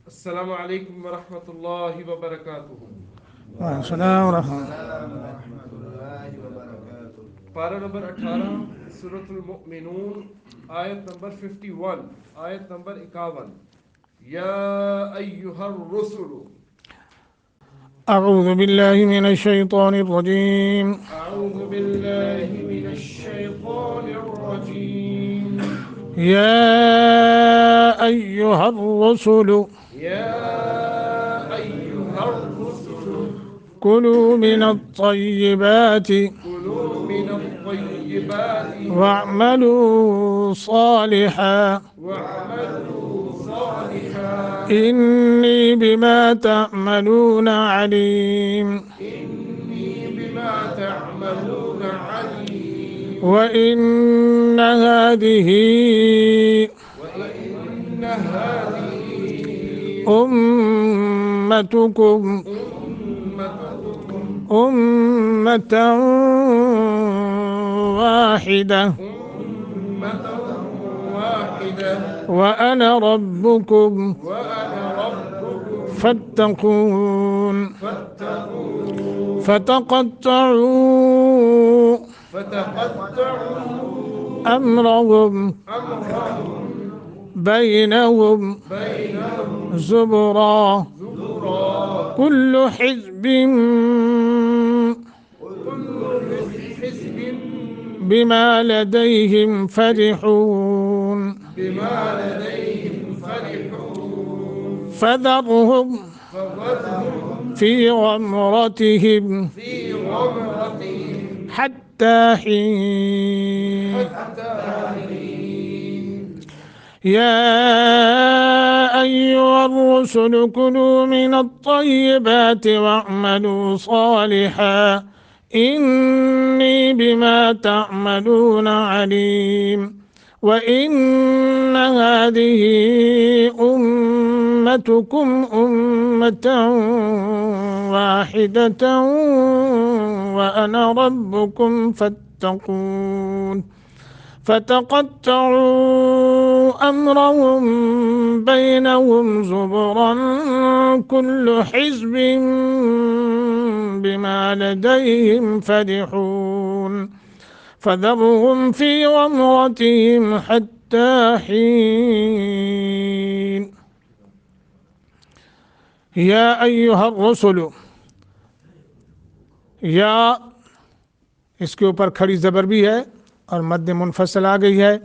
السلام علیکم ورحمۃ اللہ وبرکاتہ۔ السلام ورحمۃ پارہ نمبر 18 سورۃ المؤمنون، آیت نمبر 51، آیت نمبر 51۔ یا ایہا الرسل، أعوذ بالله من الشيطان الرجيم اعوذ باللہ من الشیطان الرجیم۔ يا أيها الرسل یا ایہا الرسل، كلوا من الطيبات کلوا من الطیبات واعملوا صالحا واعملوا صالحا إني بما تعملون عليم انی بما تعملون علیم۔ وإن هذه وإن هذه أمتكم أمتكم أمة واحدة أمة واحدة وأنا ربكم وأنا ربكم فاتقون فاتقون فتقطعوا فتقطعوا أمرهم بينهم بينهم زبرا زبرا كل حزب حزب بما لديهم فرحون بما لديهم فرحون فذرهم فذرهم في غمرتهم في غمرتهم حتى حين حتى حين۔ يا أيها الرسل كلوا من الطيبات واعملوا صالحا إني بما تعملون عليم وإن هذه أمتكم أمة واحدة وأنا ربكم فاتقون فتقطعوا أمرهم بينهم زبرا كل حزب بما لديهم فرحون فذرهم في غمرتهم حتى حين يا أيها الرسل، یا اس کے اوپر کھڑی زبر بھی ہے اور مد منفصل آ گئی ہے۔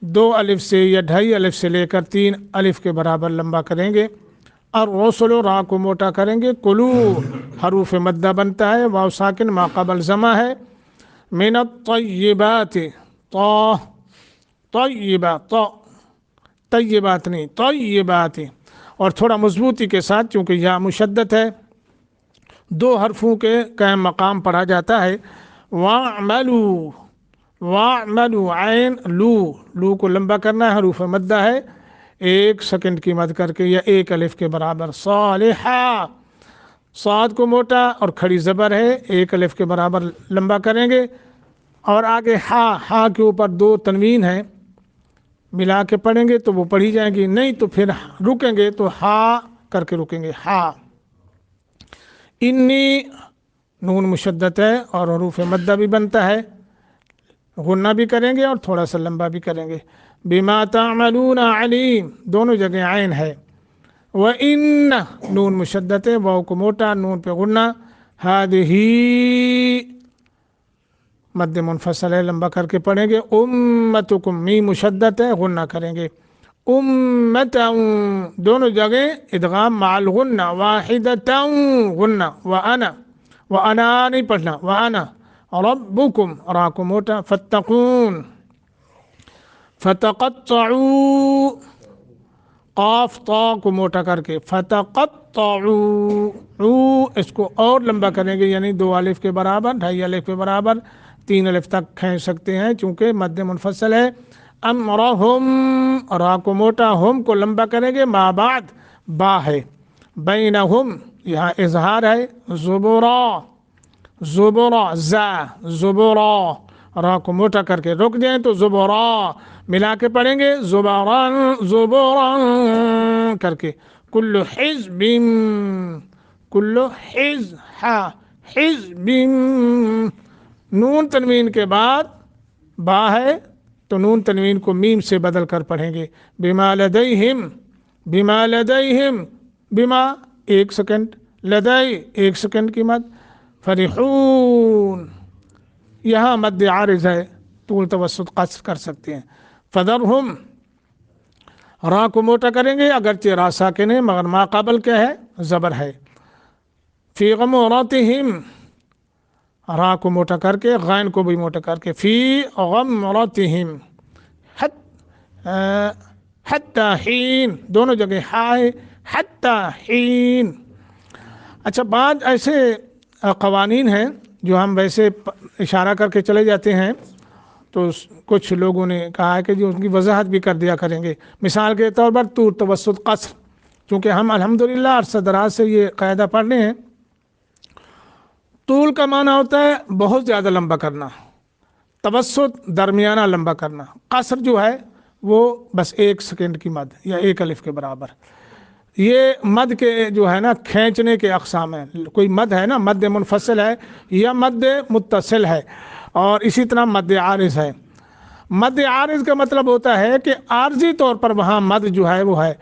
2 الف سے یا 2.5 الف سے لے کر 3 الف کے برابر لمبا کریں گے، اور رسول را کو موٹا کریں گے۔ کلو حروف مدہ بنتا ہے، واو ساکن ما قبل زمہ ہے۔ من الطیبات، طیبات، طیبات نہیں طیبات، اور تھوڑا مضبوطی کے ساتھ چونکہ یا مشدد ہے، 2 حرفوں کے قائم مقام پڑھا جاتا ہے۔ وَاعْمَلُوا، وَاعْمَلُوا، عین لو کو لمبا کرنا ہے، حروف مدہ ہے، 1 سیکنڈ کی مد کر کے یا 1 الف کے برابر۔ صالحہ، صاد کو موٹا اور کھڑی زبر ہے، 1 الف کے برابر لمبا کریں گے، اور آگے ہا کے اوپر 2 تنوین ہیں، ملا کے پڑھیں گے تو وہ پڑھی جائیں گی، نہیں تو پھر رکیں گے تو ہا کر کے رکیں گے۔ ہا، انی نون مشدد ہے اور حروف مدہ بھی بنتا ہے، غنہ بھی کریں گے اور تھوڑا سا لمبا بھی کریں گے۔ بما تعملون علیم، دونوں جگہ عین ہے۔ وَإِنَّ، نون مشدد ہے، واو کو موٹا، نون پہ غنہ۔ هذه، مد منفصل ہے، لمبا کر کے پڑھیں گے۔ امتکم، میم مشدد ہے، غنہ کریں گے۔ امتا، دونوں جگہ ادغام مع الغنہ، واحدتا غنہ۔ وانا نہیں پڑھنا، وانا ربکم، را کو موٹا۔ فاتقون، فتقطعوا، قاف طا کو موٹا کر کے فتقطعوا، اس کو اور لمبا کریں گے، یعنی 2 الف کے برابر، 2.5 الف کے برابر، 3 الف تک کھینچ سکتے ہیں چونکہ مد منفصل ہے۔ امرہم، را کو موٹا، ہم کو لمبا کریں گے، ما بعد با ہے، بینہم یہاں اظہار ہے، زبرا، زبرا، زا، زبرا، را کو موٹا کر کے. رک جائیں تو زبرا ملا کے پڑھیں گے, زبران زبران کر کے. کل حزب کل حزب نون تنوین کے بعد با ہے تو نون تنوین کو میم سے بدل کر پڑھیں گے. بما لدیہم بما لدیہم بما 1 سیکنڈ, لدی 1 سیکنڈ کی مد. فرحون یہاں مد عارض ہے, طول توسط قصر کر سکتے ہیں. فذرہم را کو موٹا کریں گے اگرچہ را ساکن ہے مگر ما قبل کیا ہے, زبر ہے. فی غمرتہم را کو موٹا کر کے غین کو بھی موٹا کر کے. فی غمرتہم حتی حین دونوں جگہ ہائے حتی حین. اچھا بعض ایسے قوانین ہیں جو ہم ویسے اشارہ کر کے چلے جاتے ہیں تو کچھ لوگوں نے کہا ہے کہ جو ان کی وضاحت بھی کر دیا کریں گے. مثال کے طور پر طول توسط قصر, چونکہ ہم الحمدللہ عرصہ دراز سے یہ قاعدہ پڑھ رہے ہیں. طول کا معنی ہوتا ہے بہت زیادہ لمبا کرنا, توسط درمیانہ لمبا کرنا. قصر جو ہے وہ بس 1 سیکنڈ کی مد یا 1 الف کے برابر. یہ مد کے جو ہے نا کھینچنے کے اقسام ہیں. کوئی مد ہے نا, مد منفصل ہے یا مد متصل ہے, اور اسی طرح مد عارض ہے. مد عارض کا مطلب ہوتا ہے کہ عارضی طور پر وہاں مد جو ہے وہ ہے.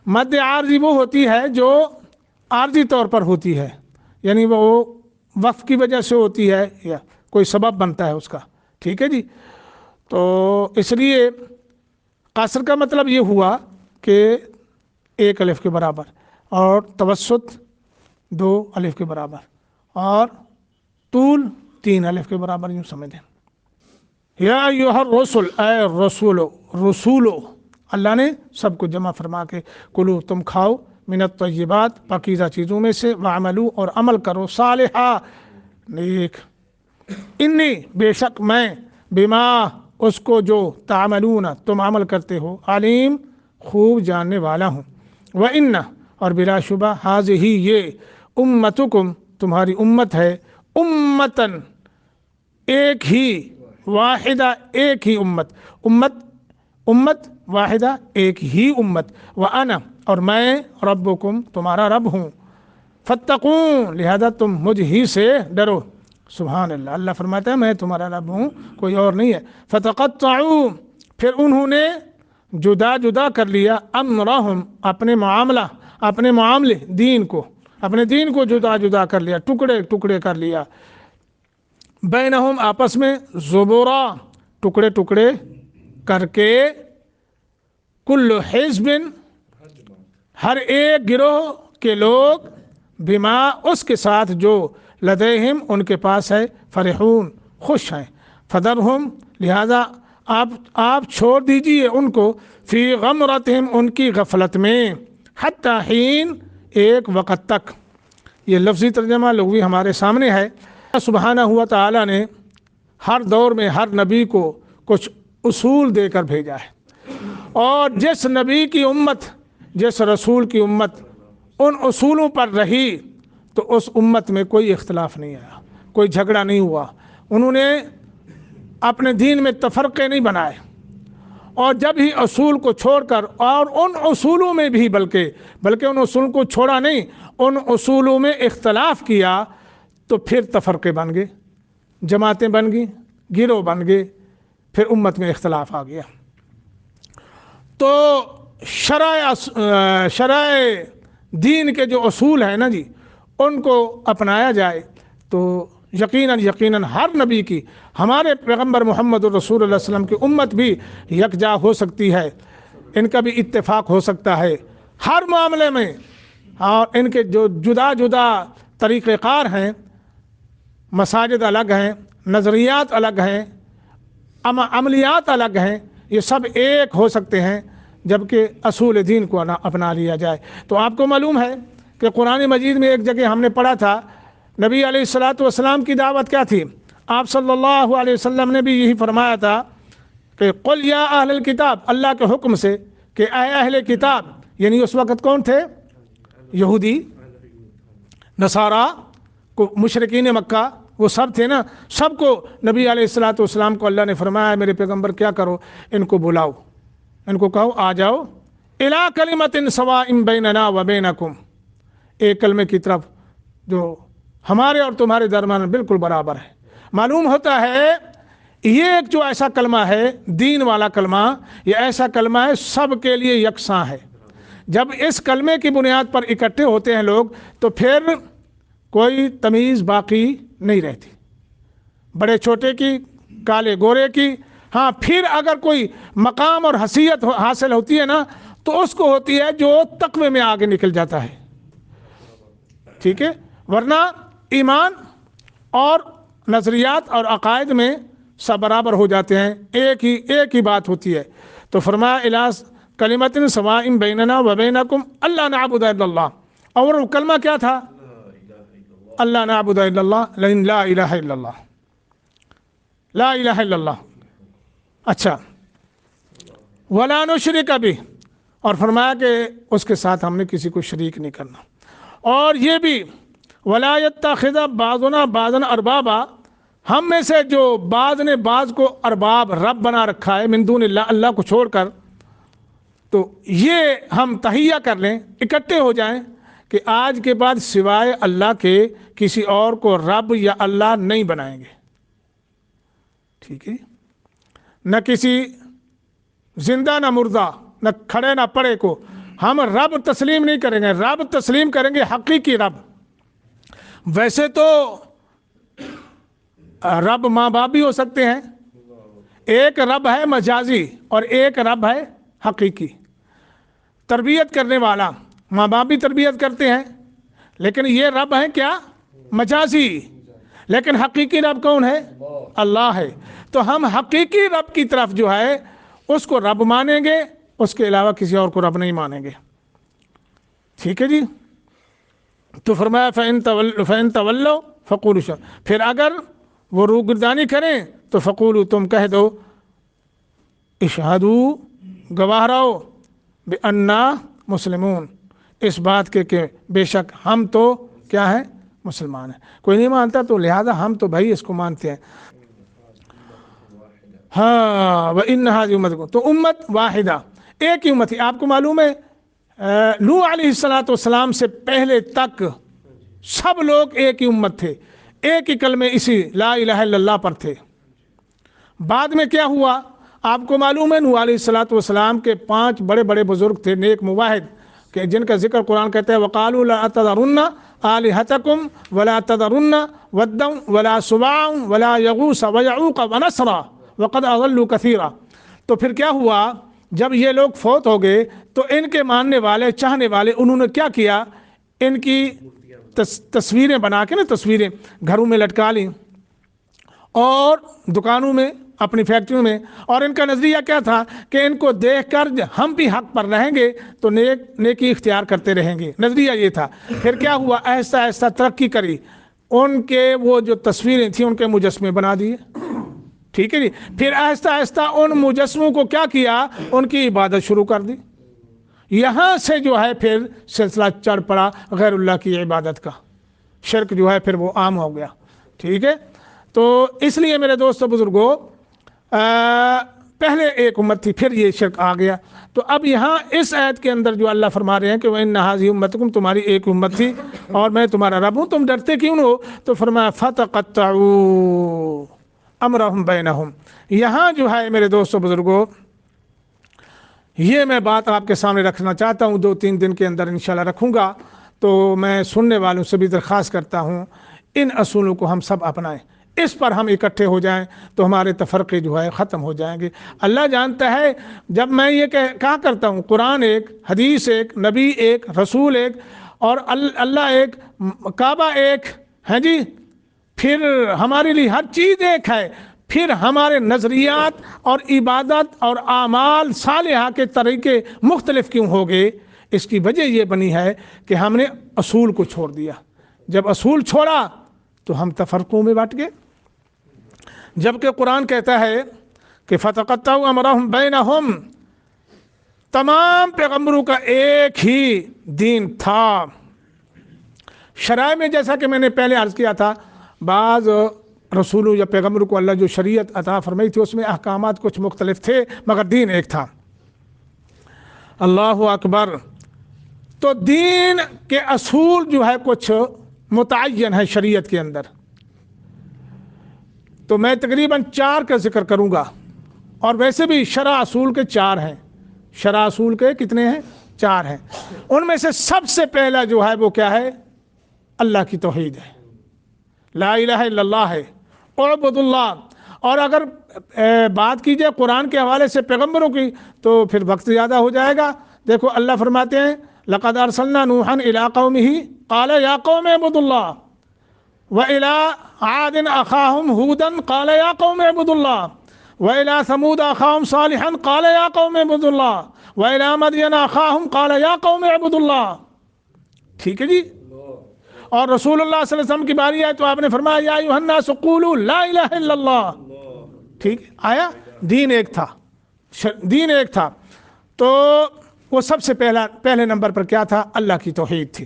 مد عارضی وہ ہوتی ہے جو عارضی طور پر ہوتی ہے, یعنی وہ وقف کی وجہ سے ہوتی ہے یا کوئی سبب بنتا ہے اس کا. ٹھیک ہے جی. تو اس لیے قصر کا مطلب یہ ہوا کہ 1 الف کے برابر, اور توسط 2 الف کے برابر, اور طول 3 الف کے برابر, یوں سمجھیں. یا ایھا الرسل اے رسولو, رسولو اللہ نے سب کو جمع فرما کے کلو تم کھاؤ من الطیبات پاکیزہ چیزوں میں سے, وعملو اور عمل کرو, صالحا نیک, انی بے شک میں, بما اس کو جو تعملون تم عمل کرتے ہو, علیم خوب جاننے والا ہوں. وَإِنَّ اور بلا شبہ ہذہ یہ, امتکم تمہاری امت ہے, امتن ایک ہی, واحدہ ایک ہی امت, امت واحدہ ایک ہی امت. وَأَنَا اور میں, ربکم تمہارا رب ہوں, فاتقون لہذا تم مجھ ہی سے ڈرو. سبحان اللہ, اللہ فرماتا ہے میں تمہارا رب ہوں, کوئی اور نہیں ہے. فتقطعوا پھر انہوں نے جدا جدا کر لیا, امرہم اپنے معاملے دین کو, اپنے دین کو جدا جدا کر لیا, ٹکڑے ٹکڑے کر لیا. بینہم آپس میں, زبورا ٹکڑے ٹکڑے کر کے, کل حزب ہر ایک گروہ کے لوگ, بما اس کے ساتھ جو, لدیہم ان کے پاس ہے, فرحون خوش ہیں. فذرہم لہذا آپ چھوڑ دیجئے ان کو, فی غمرتہم ان کی غفلت میں, حتی حین ایک وقت تک. یہ لفظی ترجمہ لغوی ہمارے سامنے ہے. سبحانہ ہوا تعالیٰ نے ہر دور میں ہر نبی کو کچھ اصول دے کر بھیجا ہے, اور جس نبی کی امت, جس رسول کی امت ان اصولوں پر رہی تو اس امت میں کوئی اختلاف نہیں آیا, کوئی جھگڑا نہیں ہوا. انہوں نے اپنے دین میں تفرقے نہیں بنائے, اور جب ہی اصول کو چھوڑ کر, اور ان اصولوں میں بھی بلکہ ان اصول کو چھوڑا نہیں, ان اصولوں میں اختلاف کیا تو پھر تفرقے بن گئے, جماعتیں بن گئیں, گروہ بن گئے, پھر امت میں اختلاف آ گیا. تو شرع دین کے جو اصول ہیں نا جی, ان کو اپنایا جائے تو یقیناً ہر نبی کی, ہمارے پیغمبر محمد الرسول اللہ علیہ وسلم کی امت بھی یکجا ہو سکتی ہے, ان کا بھی اتفاق ہو سکتا ہے ہر معاملے میں. اور ان کے جو جدا جدا طریقہ کار ہیں, مساجد الگ ہیں, نظریات الگ ہیں, عملیات الگ ہیں, یہ سب ایک ہو سکتے ہیں جبکہ اصول دین کو اپنا لیا جائے. تو آپ کو معلوم ہے کہ قرآن مجید میں ایک جگہ ہم نے پڑھا تھا, نبی علیہ الصلاۃ والسلام کی دعوت کیا تھی؟ آپ صلی اللہ علیہ وسلم نے بھی یہی فرمایا تھا کہ قل یا اہل الکتاب, اللہ کے حکم سے کہ اے اہل کتاب, یعنی اس وقت کون تھے؟ یہودی نصارہ کو, مشرکین مکہ, وہ سب تھے نا، سب کو نبی علیہ الصلوۃ والسلام کو اللہ نے فرمایا میرے پیغمبر کیا کرو، ان کو بلاؤ، ان کو کہو آ جاؤ الی کلمۃ سواء بیننا و بینکم، ایک کلمے کی طرف جو ہمارے اور تمہارے درمیان بالکل برابر ہے۔ معلوم ہوتا ہے یہ ایک جو ایسا کلمہ ہے، دین والا کلمہ، یہ ایسا کلمہ ہے سب کے لیے یکساں ہے۔ جب اس کلمے کی بنیاد پر اکٹھے ہوتے ہیں لوگ تو پھر کوئی تمیز باقی نہیں رہتی، بڑے چھوٹے کی، کالے گورے کی۔ ہاں پھر اگر کوئی مقام اور حیثیت حاصل ہوتی ہے نا تو اس کو ہوتی ہے جو تقوی میں آگے نکل جاتا ہے، ٹھیک ہے، ورنہ ایمان اور نظریات اور عقائد میں سب برابر ہو جاتے ہیں، ایک ہی بات ہوتی ہے۔ تو فرمایا الی کلمۃ سواء بیننا و بینکم اللہ نعبد الا اللہ، اور وہ کلمہ کیا تھا؟ اللہ نعبد الا اللہ، لا الہ الا اللہ، لا الہ الا اللہ۔ اچھا، ولا نشرک بہ، اور فرمایا کہ اس کے ساتھ ہم نے کسی کو شریک نہیں کرنا، اور یہ بھی ولا یتخذ بعضنا بعضا اربابا، ہم میں سے جو بعض نے بعض کو ارباب رب بنا رکھا ہے من دون اللہ، اللہ کو چھوڑ کر، تو یہ ہم تہیہ کر لیں، اکٹھے ہو جائیں کہ آج کے بعد سوائے اللہ کے کسی اور کو رب یا اللہ نہیں بنائیں گے، ٹھیک ہے، نہ کسی زندہ نہ مردہ، نہ کھڑے نہ پڑے کو ہم رب تسلیم نہیں کریں گے، رب تسلیم کریں گے حقیقی رب۔ ویسے تو رب ماں باپ بھی ہو سکتے ہیں، ایک رب ہے مجازی اور ایک رب ہے حقیقی، تربیت کرنے والا، ماں باپ بھی تربیت کرتے ہیں، لیکن یہ رب ہے کیا؟ مجازی، لیکن حقیقی رب کون ہے؟ اللہ ہے۔ تو ہم حقیقی رب کی طرف جو ہے اس کو رب مانیں گے، اس کے علاوہ کسی اور کو رب نہیں مانیں گے، ٹھیک ہے جی۔ تو فرمایا فَإِن تَوَلَّوْا فَقُولُوا، پھر اگر وہ روگردانی کریں تو فقولوا، تم کہہ دو، اشہدوا، گواہ رہو، بِأَنَّا مسلمون، اس بات کے کہ بے شک ہم تو کیا ہیں؟ مسلمان ہیں۔ کوئی نہیں مانتا تو لہذا ہم تو بھائی اس کو مانتے ہیں۔ ہاں وَإِنَّ هَذِهِ أُمَّتُكُمْ، تو امت واحدہ، ایک ہی امت تھی۔ آپ کو معلوم ہے نوح علیہ السلام سے پہلے تک سب لوگ ایک ہی امت تھے، ایک ہی کلمے اسی لا الہ الا اللہ پر تھے۔ بعد میں کیا ہوا آپ کو معلوم ہے، نوح علیہ السلام کے 5 بڑے بڑے بزرگ تھے نیک موحد، کہ جن کا ذکر قرآن کہتا ہے وَقَالُوا لَا تَذَرُنَّ آلِهَتَكُمْ وَلَا تَذَرُنَّ وَدًّا وَلَا سُوَاعًا وَلَا يَغُوثَ وَيَعُوقَ وَنَسْرًا وَقَدْ أَضَلُّوا كَثِيرًا۔ تو پھر کیا ہوا جب یہ لوگ فوت ہو گئے تو ان کے ماننے والے، چاہنے والے، انہوں نے کیا کیا، ان کی تصویریں بنا کے نا، تصویریں گھروں میں لٹکا لیں اور دکانوں میں، اپنی فیکٹریوں میں، اور ان کا نظریہ کیا تھا کہ ان کو دیکھ کر ہم بھی حق پر رہیں گے تو نیکی اختیار کرتے رہیں گے، نظریہ یہ تھا۔ پھر کیا ہوا، ایسا ایسا ترقی کری، ان کے وہ جو تصویریں تھیں ان کے مجسمے بنا دیے، ٹھیک ہے جی۔ پھر آہستہ آہستہ ان مجسموں کو کیا کیا، ان کی عبادت شروع کر دی۔ یہاں سے جو ہے پھر سلسلہ چڑھ پڑا غیر اللہ کی عبادت کا، شرک جو ہے پھر وہ عام ہو گیا، ٹھیک ہے۔ تو اس لیے میرے دوستو بزرگوں، پہلے ایک امت تھی، پھر یہ شرک آ گیا۔ تو اب یہاں اس آیت کے اندر جو اللہ فرما رہے ہیں کہ وَإِنَّ هَذِهِ أُمَّتُكُمْ، تمہاری ایک امت تھی اور میں تمہارا رب ہوں، تم ڈرتے کیوں ہو؟ تو فرمایا فَتَقَطَّعُوا أَمْرَهُمْ بَيْنَهُمْ۔ یہاں جو ہے میرے دوستو بزرگوں، یہ میں بات آپ کے سامنے رکھنا چاہتا ہوں، 2-3 دن کے اندر انشاءاللہ رکھوں گا۔ تو میں سننے والوں سے بھی درخواست کرتا ہوں ان اصولوں کو ہم سب اپنائیں، اس پر ہم اکٹھے ہو جائیں تو ہمارے تفرقے جو ہے ختم ہو جائیں گے۔ اللہ جانتا ہے جب میں یہ کہا کرتا ہوں قرآن ایک، حدیث ایک، نبی ایک، رسول ایک، اور اللہ ایک، کعبہ ایک ہے جی، پھر ہمارے لیے ہر چیز ایک ہے، پھر ہمارے نظریات اور عبادت اور اعمال صالحہ کے طریقے مختلف کیوں ہو گئے؟ اس کی وجہ یہ بنی ہے کہ ہم نے اصول کو چھوڑ دیا۔ جب اصول چھوڑا تو ہم تفرقوں میں بٹ گئے، جبکہ قرآن کہتا ہے کہ فَتَقَطَّعُوا أَمْرَهُمْ بَيْنَهُمْ، تمام پیغمبروں کا ایک ہی دین تھا۔ شرائع میں جیسا کہ میں نے پہلے عرض کیا تھا، بعض رسولوں یا پیغمبر کو اللہ جو شریعت عطا فرمائی تھی اس میں احکامات کچھ مختلف تھے مگر دین ایک تھا۔ اللہ اکبر۔ تو دین کے اصول جو ہے کچھ متعین ہے شریعت کے اندر، تو میں تقریباً 4 کا ذکر کروں گا، اور ویسے بھی شرع اصول کے 4 ہیں۔ شرع اصول کے کتنے ہیں؟ 4 ہیں۔ ان میں سے سب سے پہلا جو ہے وہ کیا ہے؟ اللہ کی توحید ہے، لا الہ الا اللہ ہے، اعبد اللہ۔ اور اگر بات کی جائے قرآن کے حوالے سے پیغمبروں کی تو پھر وقت زیادہ ہو جائے گا۔ دیکھو اللہ فرماتے ہیں لقد ارسلنا نوحا الى قومه قال یا قوم اعبدوا اللہ وإلى عاد اخاهم هودا قال یا قوم اعبدوا اللہ وإلى ثمود اخاهم صالحا قال یا قوم اعبدوا اللہ وإلى مدین اخاهم قال یا قوم اعبدوا اللہ۔ ٹھیک ہے جی۔ اور رسول اللہ صلی اللہ علیہ وسلم کی باری آئی تو آپ نے فرمایا یا ایھا الناس قولوا لا الہ الا اللہ۔ ٹھیک آیا؟ دین ایک تھا، دین ایک تھا۔ تو وہ سب سے پہلے نمبر پر کیا تھا؟ اللہ کی توحید تھی۔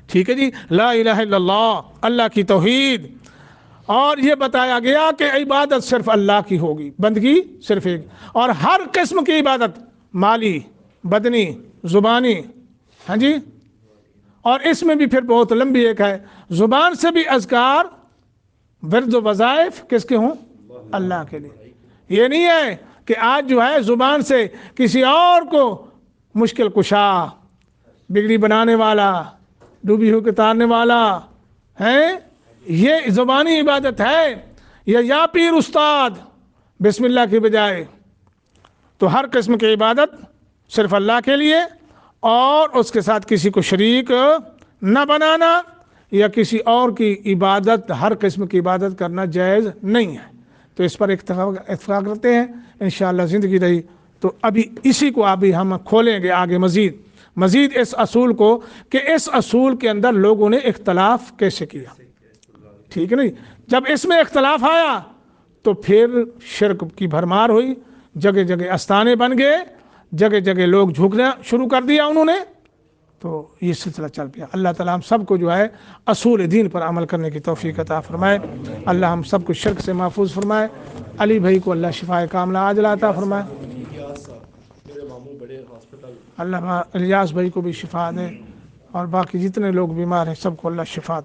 ٹھیک ہے جی، لا الہ الا اللہ، اللہ کی توحید۔ اور یہ بتایا گیا کہ عبادت صرف اللہ کی ہوگی، بندگی صرف ایک، اور ہر قسم کی عبادت، مالی، بدنی، زبانی، ہاں جی، اور اس میں بھی پھر بہت لمبی ایک ہے، زبان سے بھی اذکار، ورد و وظائف کس کے ہوں؟ اللہ کے لیے۔ یہ نہیں ہے کہ آج جو ہے زبان سے کسی اور کو مشکل کشا، بگڑی بنانے والا، ڈوبی ہوئی تارنے والا ہے، یہ زبانی عبادت ہے، یا پیر استاد بسم اللہ کی بجائے۔ تو ہر قسم کی عبادت صرف اللہ کے لیے، اور اس کے ساتھ کسی کو شریک نہ بنانا، یا کسی اور کی عبادت، ہر قسم کی عبادت کرنا جائز نہیں ہے۔ تو اس پر اتفاق کرتے ہیں، انشاءاللہ زندگی رہی تو ابھی اسی کو ابھی ہم کھولیں گے آگے مزید اس اصول کو، کہ اس اصول کے اندر لوگوں نے اختلاف کیسے کیا۔ ٹھیک ہے نہیں؟ جب اس میں اختلاف آیا تو پھر شرک کی بھرمار ہوئی، جگہ جگہ استانے بن گئے، جگہ جگہ لوگ جھکنا شروع کر دیا انہوں نے، تو یہ سلسلہ چل پیا۔ اللہ تعالیٰ ہم سب کو جو ہے اصول دین پر عمل کرنے کی توفیق عطا فرمائے۔ اللہ ہم سب کو شرک سے محفوظ فرمائے۔ علی بھائی کو اللہ شفائے کاملہ عاجلہ عطا فرمائے۔ اللہ الیاس بھائی کو بھی شفا دے، اور باقی جتنے لوگ بیمار ہیں سب کو اللہ شفا